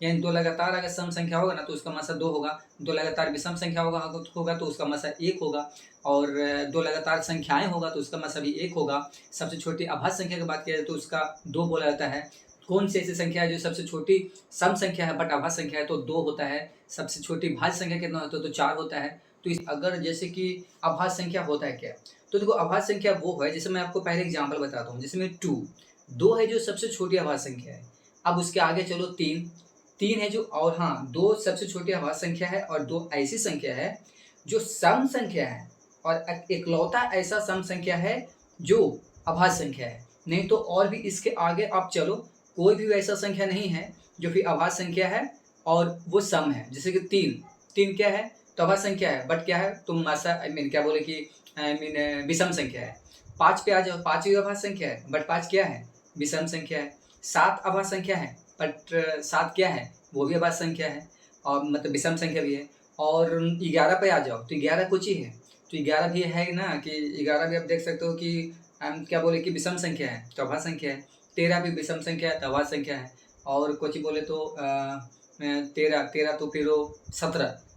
यानी दो लगातार अगर सम संख्या होगा ना तो उसका मसा 2 होगा, दो लगातार विषम संख्या होगा तो उसका मसा 1 होगा, और दो लगातार संख्याएं होगा तो उसका मसा भी 1 होगा। सबसे छोटी अभाज्य संख्या की बात किया जाए तो उसका 2 बोला जाता है। कौन सी ऐसी संख्या है जो सबसे छोटी सम संख्या है बट अभाज्य संख्या है तो 2 होता है। सबसे छोटी भाज्य संख्या कितना होता है तो 4 होता है। तो अगर जैसे कि अभाज्य संख्या होता है क्या, तो देखो अभाज्य संख्या वो है, जैसे मैं आपको पहले एग्जांपल बताता हूँ, जिसमें 2 है जो सबसे छोटी अभाज्य संख्या है। अब उसके आगे चलो 3 है जो, और हाँ 2 सबसे छोटी अभाज्य संख्या है, और 2 ऐसी संख्या है जो सम संख्या है, और इकलौता ऐसा सम संख्या है जो अभाज्य संख्या है। नहीं तो और भी इसके आगे आप चलो, कोई भी वैसा संख्या नहीं है जो कि अभाज्य संख्या है और वो सम है। जैसे कि 3 क्या है तो अभाज्य संख्या है, बट क्या है तुम क्या बोले कि विषम संख्या है। 5 पे आ जाओ, 5 भी अभाज्य संख्या है बट 5 क्या है विषम संख्या है। 7 अभाज्य संख्या है बट 7 क्या है वो भी अभाज्य संख्या है, और मतलब विषम संख्या भी है। और 11 पे आ जाओ तो 11 कुछ ही है, तो 11 भी है ना कि 11 भी आप देख सकते हो कि क्या बोले कि विषम संख्या है तो अभाज्य संख्या है। 13 भी विषम संख्या है तो अभाज्य संख्या है। और कुछ बोले तो 13 तो फिर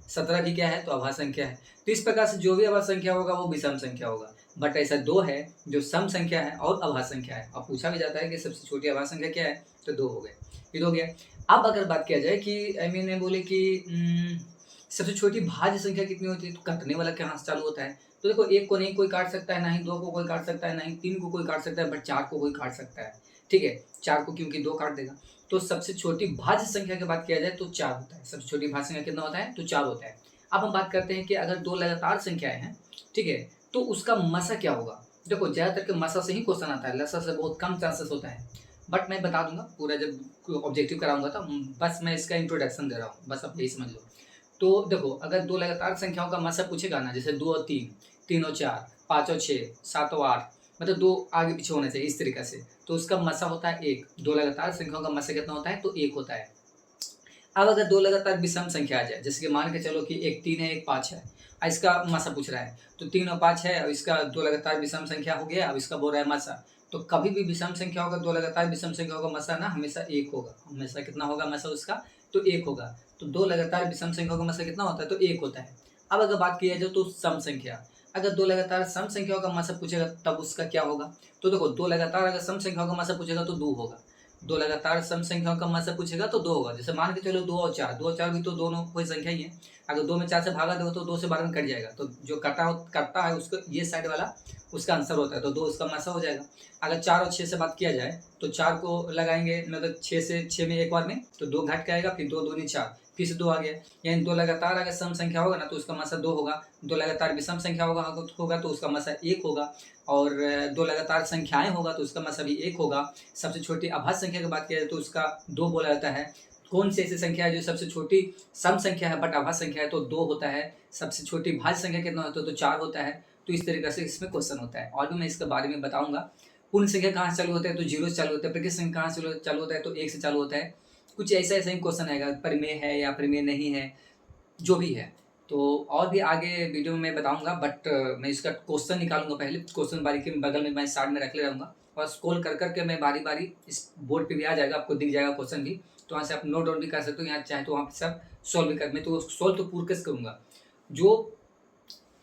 17 भी क्या है तो अभाज्य संख्या है। तो इस प्रकार से जो भी अभाज्य संख्या होगा वो विषम संख्या होगा, बट ऐसा 2 है जो सम संख्या है और अभाज्य संख्या है। अब पूछा भी जाता है कि सबसे छोटी अभाज्य संख्या क्या है तो 2 हो गए, ये हो गया। अब अगर बात किया जाए कि बोले कि सबसे छोटी भाज्य संख्या कितनी होती है, तो कटने वाला कहाँ से चालू होता है। तो देखो 1 को नहीं कोई काट सकता है, ना ही 2 को कोई काट सकता है, ना ही 3 को कोई काट सकता है, बट 4 को कोई काट सकता है। ठीक है, 4 को क्योंकि 2 काट देगा। तो सबसे छोटी भाज्य संख्या की बात किया जाए तो 4 होता है। सबसे छोटी भाज्य संख्या कितना होता है तो 4 होता है। अब हम बात करते हैं कि अगर 2 लगातार संख्याएं हैं, ठीक है, तो उसका मसा क्या होगा। देखो ज़्यादातर के मसा से ही क्वेश्चन आता है, लसा से बहुत कम चांसेस होता है, बट मैं बता दूंगा पूरा जब ऑब्जेक्टिव कराऊंगा तो बस मैं इसका इंट्रोडक्शन दे रहा हूँ, बस आप यही समझ लो। तो देखो अगर 2 लगातार संख्याओं का मसा पूछेगा ना, जैसे 2 और 3, 3 और 4, 5 और 6, 7 और 8, मतलब 2 आगे पीछे होना चाहिए इस तरीके से, तो उसका मसा होता है 1। 2 लगातार संख्याओं का मसा कितना होता है तो 1 होता है। अब अगर 2 लगातार विषम संख्या आ जाए, जैसे कि मान के चलो कि एक 3 है एक 5 है, इसका मसा पूछ रहा है, तो 3 और 5 है और इसका 2 लगातार विषम संख्या हो गया, अब इसका बोल रहा है मसा। तो कभी भी विषम संख्या होगा, 2 लगातार विषम संख्या होगा, मसा ना हमेशा 1 होगा। हमेशा कितना होगा मसा उसका तो 1 होगा। तो 2 लगातार विषम संख्या का मसा कितना होता है तो 1 होता है। अब अगर बात किया जाए तो सम संख्या, अगर 2 लगातार सम संख्याओं का मसा पूछेगा तब उसका क्या होगा। तो देखो 2 लगातार अगर सम संख्याओं का मसा पूछेगा तो 2 होगा। 2 लगातार सम संख्याओं का मसा पूछेगा तो 2 होगा। जैसे मान के चलो 2 और 4 भी तो दोनों कोई संख्या ही है। अगर 2 में 4 से भागा दो तो 2 से 12 में कट जाएगा, तो जो कटता है उसको ये साइड वाला उसका आंसर होता है, तो 2 उसका मसा हो जाएगा। अगर 4 और 6 से बात किया जाए तो 4 को लगाएंगे मतलब 6 से 6 में एक बार में तो 2 घट के आएगा, फिर 2 दूनी 4, फिर से 2 आ गया। यानी 2 लगातार अगर सम संख्या होगा ना तो उसका मसा 2 होगा। 2 लगातार विषम संख्या होगा तो उसका मसा 1 होगा, और 2 लगातार संख्याएं होगा तो उसका मसा भी 1 होगा। सबसे छोटी अभाज्य संख्या की बात किया जाए तो उसका 2 बोला जाता है। कौन सी ऐसी संख्या है जो सबसे छोटी सम संख्या है बट अभाज्य संख्या है तो 2 होता है। सबसे छोटी भाज्य संख्या कितना होता है तो 4 होता है। तो इस तरीके से इसमें क्वेश्चन होता है, और भी मैं इसके बारे में बताऊंगा। पूर्ण संख्या कहाँ से चालू होता है तो 0 से चालू होता है। प्रकृत संख्या कहाँ से चालू होता है तो 1 से चालू होता है। कुछ ऐसा ऐसा ही क्वेश्चन आएगा, परिमेय है या परिमेय नहीं है, जो भी है। तो और भी आगे वीडियो में मैं बताऊंगा, बट मैं इसका क्वेश्चन निकालूंगा। पहले क्वेश्चन बारी के बगल में मैं साइड में रख ले रहूँगा, और स्क्रॉल कर करके मैं बारी बारी इस बोर्ड पे भी आ जाएगा, आपको दिख जाएगा क्वेश्चन भी, तो वहाँ से आप नोट डाउन भी कर सकते हो। यहाँ चाहे तो वहाँ पे सब सॉल्व भी कर, मैं तो सॉल्व तो पूर्ण कैसे करूँगा। जो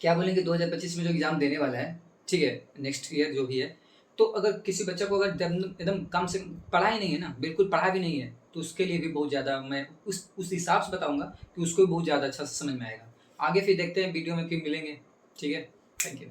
क्या बोलेंगे 2025 में जो एग्ज़ाम देने वाला है, ठीक है, नेक्स्ट ईयर जो भी है, तो अगर किसी बच्चे को अगर एकदम कम से पढ़ा ही नहीं है ना, बिल्कुल पढ़ा भी नहीं है, तो उसके लिए भी बहुत ज़्यादा मैं उस हिसाब से बताऊंगा कि उसको भी बहुत ज़्यादा अच्छा से समझ में आएगा। आगे फिर देखते हैं वीडियो में, फिर मिलेंगे। ठीक है, थैंक यू।